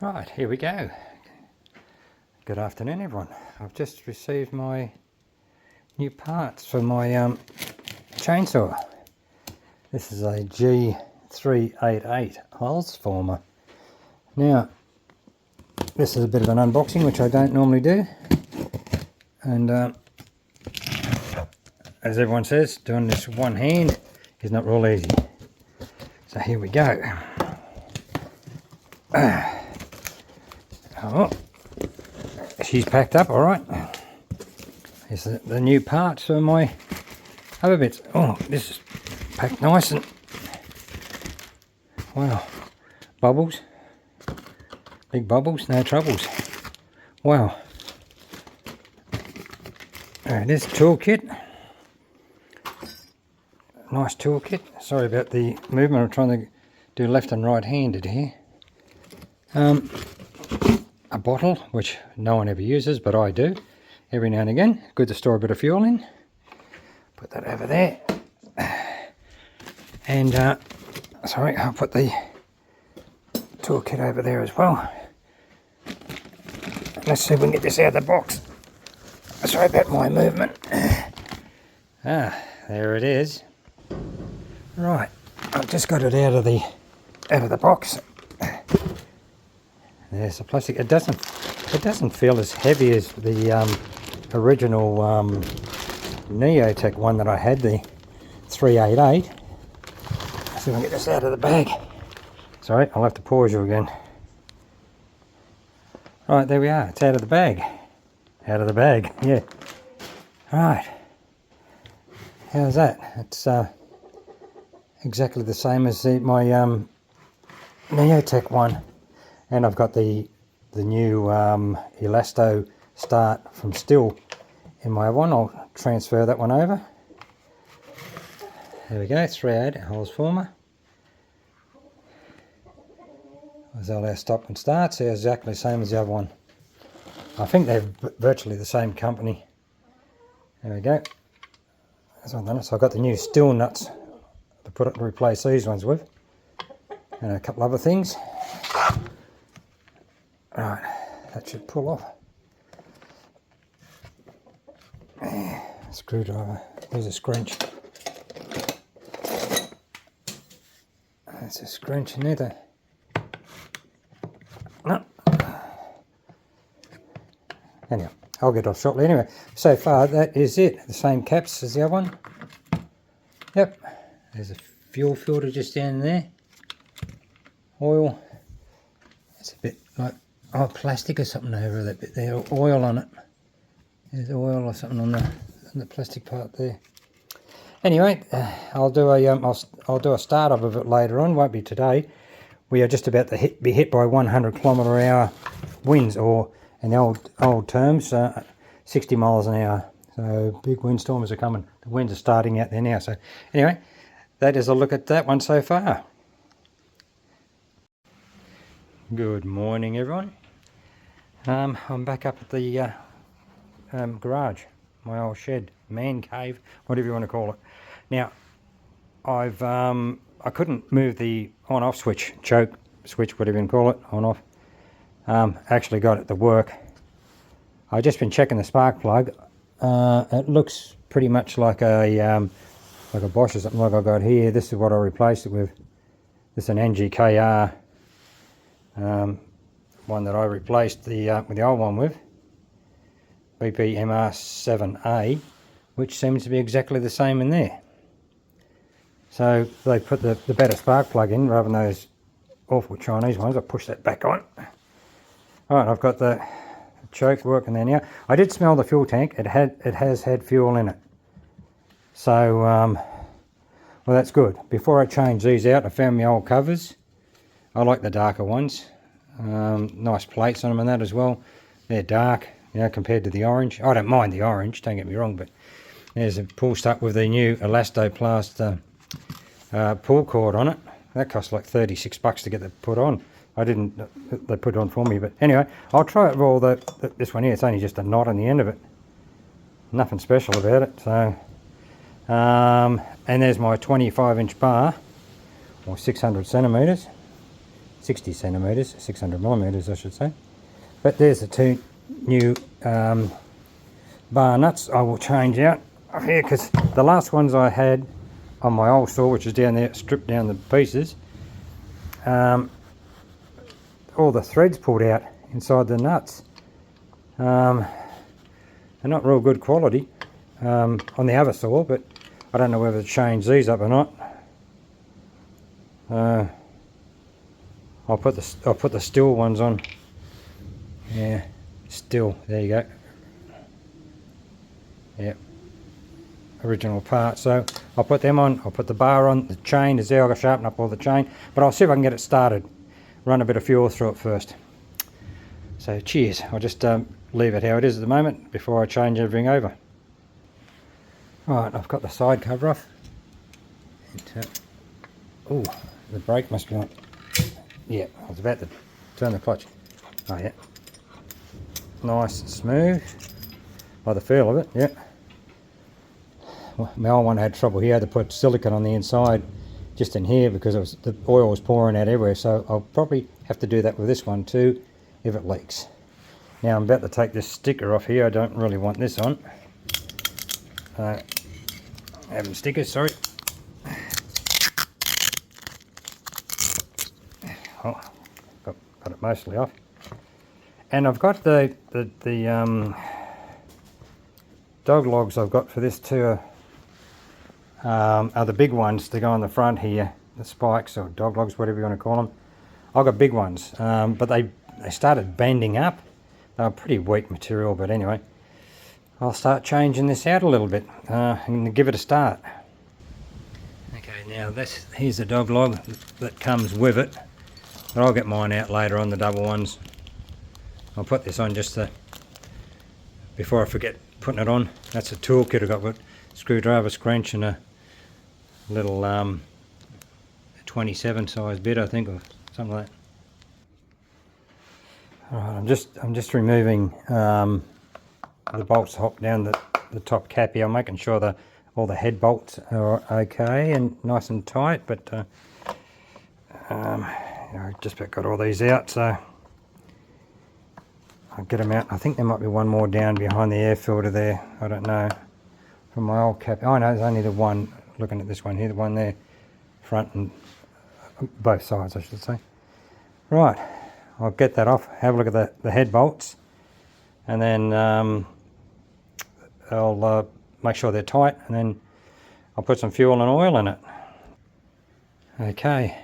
Right, here we go. Good afternoon, everyone. I've just received my new parts for my chainsaw. This is a G388 Holzfforma. Now, this is a bit of an unboxing, which I don't normally do. And as everyone says, doing this one hand is not real easy. So here we go. Oh, she's packed up all right. Here's the new parts for my other bits. Oh, this is packed nice and wow, bubbles, big bubbles, no troubles. Wow. This toolkit, nice toolkit. Sorry about the movement. I'm trying to do left and right handed here. A bottle, which no one ever uses, but I do every now and again. Good to store a bit of fuel in. Put that over there. And sorry, I'll put the toolkit over there as well. Let's see if we can get this out of the box. Sorry about my movement. There it is. Right, I've just got it out of the box. There's the plastic. It doesn't feel as heavy as the original Neo Tec one that I had, the 388. Let's see if I can get this out of the bag. Sorry, I'll have to pause you again. Right, there we are. It's out of the bag. Out of the bag, yeah. Right. How's that? It's exactly the same as my Neo Tec one. And I've got the new Elasto start from Still in my one. I'll transfer that one over. There we go, 388 Holzfforma. There's all our stop and starts. They're exactly the same as the other one. I think they're virtually the same company. There we go. That's all done. So I've got the new Still nuts to replace these ones with. And a couple other things. Right, that should pull off. Screwdriver. There's a scrunch. That's a scrunch in there. No. Anyhow, I'll get off shortly. Anyway, so far that is it. The same caps as the other one. Yep. There's a fuel filter just down there. Oil. It's a bit like plastic or something over that bit there. Oil on it. There's oil or something on the plastic part there. Anyway, I'll do a start up of it later on. Won't be today. We are just about to be hit by 100km/h winds, or in the old terms, 60 miles an hour. So big windstorms are coming. The winds are starting out there now. So anyway, that is a look at that one so far. Good morning, everyone. I'm back up at the garage, my old shed, man cave, whatever you want to call it. Now, I couldn't move the on-off switch, choke switch, whatever you can call it, on-off. Actually got it to work. I've just been checking the spark plug. It looks pretty much like a Bosch or something like I got here. This is what I replaced it with. This is an NGKR. One that I replaced with the old one with, BP MS380, which seems to be exactly the same in there. So they put the better spark plug in rather than those awful Chinese ones. I'll push that back on. Alright, I've got the choke working there now. I did smell the fuel tank. It has had fuel in it. So, well, that's good. Before I change these out, I found my old covers. I like the darker ones. Nice plates on them and that as well. They're dark, you know, compared to the orange. I don't mind the orange, don't get me wrong, but there's a pull stuck with the new Elastoplast pull cord on it. That cost like 36 bucks to get that put on. They put it on for me, but anyway, I'll try it with all this one here. It's only just a knot on the end of it. Nothing special about it. So, and there's my 25-inch bar, or 600 centimeters. 60 centimetres, 600 millimetres I should say. But there's the two new bar nuts I will change out here, because the last ones I had on my old saw, which is down there, stripped down the pieces, all the threads pulled out inside the nuts. They're not real good quality on the other saw, but I don't know whether to change these up or not. I'll put the steel ones on. Yeah, steel. There you go. Yep. Original part. So I'll put them on. I'll put the bar on. The chain is there. I'll sharpen up all the chain, but I'll see if I can get it started. Run a bit of fuel through it first. So cheers. I'll just leave it how it is at the moment before I change everything over. Right, I've got the side cover off. Oh, the brake must be on. Yeah, I was about to turn the clutch. Oh yeah. Nice and smooth. By the feel of it, yeah. Well, my old one had trouble here. I had to put silicone on the inside, just in here, because the oil was pouring out everywhere. So I'll probably have to do that with this one too, if it leaks. Now I'm about to take this sticker off here. I don't really want this on. Having stickers, sorry. Oh, got it mostly off. And I've got the dog logs I've got for this too are the big ones to go on the front here, the spikes or dog logs, whatever you want to call them. I've got big ones, but they started bending up. They were pretty weak material, but anyway, I'll start changing this out a little bit and give it a start. Okay, now here's the dog log that comes with it, but I'll get mine out later on, the double ones. I'll put this on just before I forget putting it on. That's a toolkit I've got with screwdriver, scrunch, and a little 27 size bit, I think, or something like that. Alright, I'm just removing the bolts hop down the top cap here. I'm making sure all the head bolts are okay and nice and tight, but I just about got all these out, so I'll get them out. I think there might be one more down behind the air filter there. I don't know. From my old cap. Oh no, there's only the one. Looking at this one here, the one there, front and both sides, I should say. Right, I'll get that off. Have a look at the head bolts, and then I'll make sure they're tight, and then I'll put some fuel and oil in it. Okay,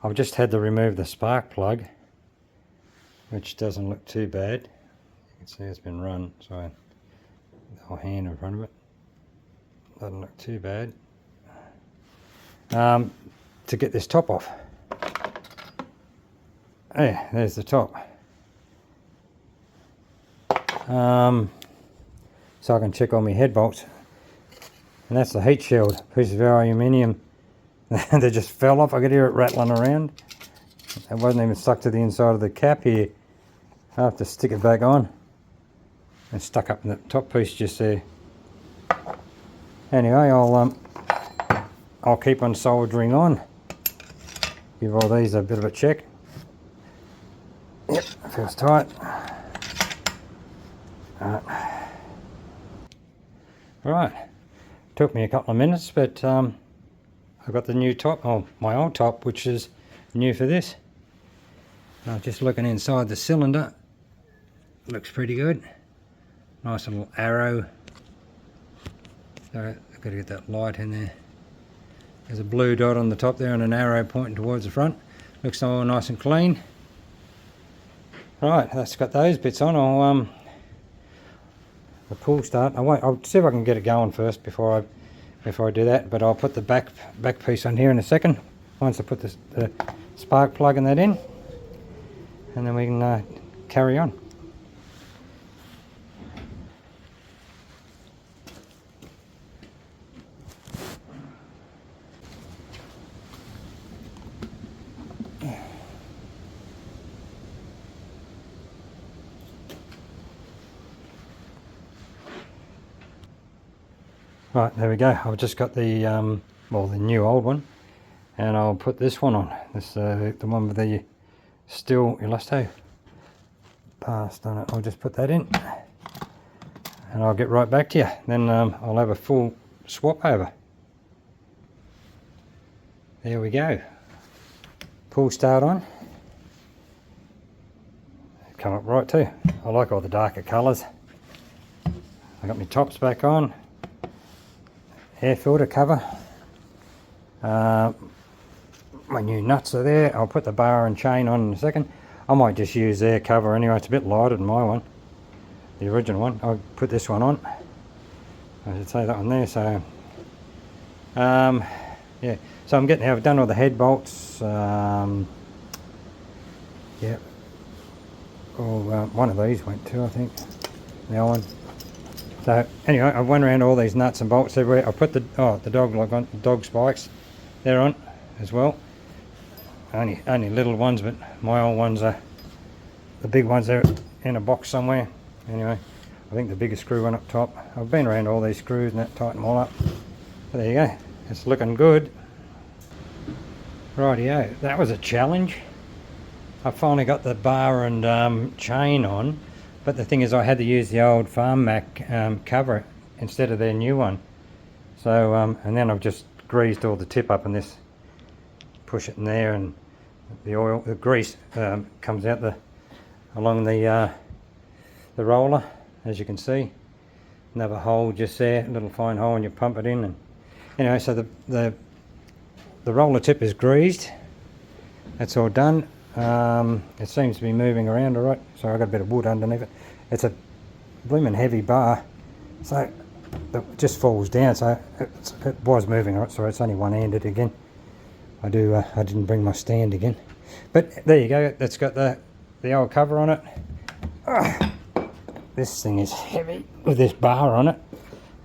I've just had to remove the spark plug, which doesn't look too bad. You can see it's been run, so the whole hand in front of it. Doesn't look too bad. To get this top off. There's the top. So I can check all my head bolts. And that's the heat shield, piece of aluminium. They just fell off. I could hear it rattling around. It wasn't even stuck to the inside of the cap here. I have to stick it back on. It's stuck up in the top piece just there. Anyway, I'll keep on soldering on. Give all these a bit of a check. Yep, feels tight. Right, took me a couple of minutes, but I've got the new top, my old top, which is new for this. Just looking inside the cylinder, looks pretty good. Nice little arrow. So I've got to get that light in there. There's a blue dot on the top there and an arrow pointing towards the front. Looks all nice and clean. Right, that's got those bits on. The pull start. I'll see if I can get it going first before I do that. But I'll put the back piece on here in a second. Once I put the spark plug and that in, and then we can carry on. Right, there we go. I've just got the the new old one, and I'll put this one on. This the one with the steel elasto passed on it. I'll just put that in, and I'll get right back to you. Then I'll have a full swap over. There we go. Pull start on. Come up right too. I like all the darker colours. I got my tops back on. Air filter cover. My new nuts are there. I'll put the bar and chain on in a second. I might just use their cover anyway. It's a bit lighter than my one, the original one. I'll put this one on. I should say that one there. So yeah, so I've done all the head bolts. Yeah, one of these went too, I think, the other one. So anyway, I went around all these nuts and bolts everywhere. I put the dog spikes, they're on as well. Only little ones, but my old ones are the big ones. They're in a box somewhere. Anyway, I think the biggest screw went up top. I've been around all these screws and that, tighten them all up. But there you go. It's looking good. Rightio, that was a challenge. I finally got the bar and chain on, but the thing is I had to use the old Farmmac cover instead of their new one. So and then I've just greased all the tip up, and this, push it in there, and the grease comes out along the roller, as you can see. Another hole just there, a little fine hole, and you pump it in. And anyway, so the roller tip is greased. That's all done. It seems to be moving around all right. So I've got a bit of wood underneath it. It's a blooming heavy bar, so it just falls down. So it was moving all right. Sorry, it's only one-handed again. I didn't bring my stand again, but there you go. That's got the old cover on it. This thing is heavy with this bar on it.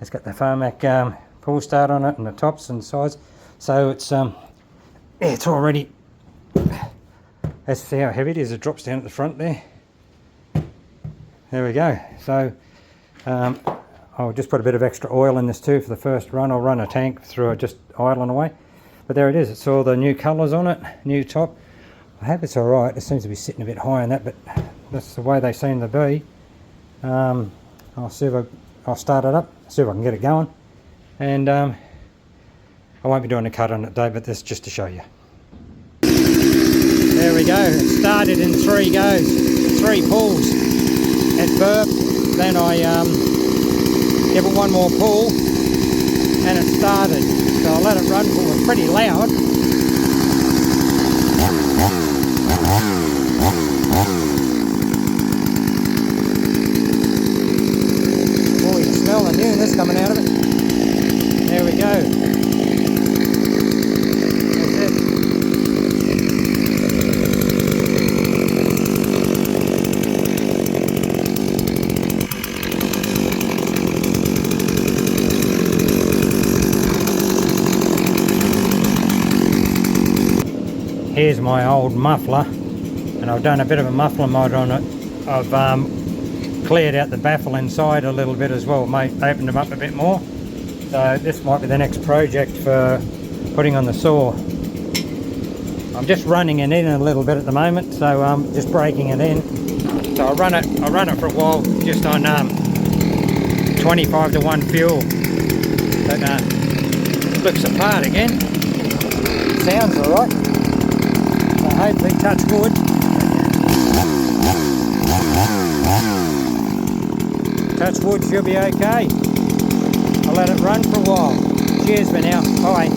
It's got the Farmmac pull start on it, and the tops and sides. So it's yeah, it's already. Let's see how heavy it is. It drops down at the front there. There we go. So I'll just put a bit of extra oil in this too for the first run. I'll run a tank through it, just idling away. But there it is. It's all the new colours on it, new top. I hope it's all right. It seems to be sitting a bit high on that, but that's the way they seem to be. I'll see if I'll start it up, see if I can get it going. And I won't be doing a cut on it today, but that's just to show you. There we go. It started in 3 goes, 3 pulls. It burped, then I give it one more pull, and it started. So I let it run, but it was pretty loud. Oh, you smell the newness coming out of it. There we go. That's it. Here's my old muffler, and I've done a bit of a muffler mod on it. I've cleared out the baffle inside a little bit as well, mate, opened them up a bit more. So this might be the next project for putting on the saw. I'm just running it in a little bit at the moment, so I'm just breaking it in. So I'll run it for a while just on 25 to 1 fuel. But flips apart again. Sounds alright. So hopefully, touch wood. Touch wood, should be okay. I'll let it run for a while. Cheers for now. Bye.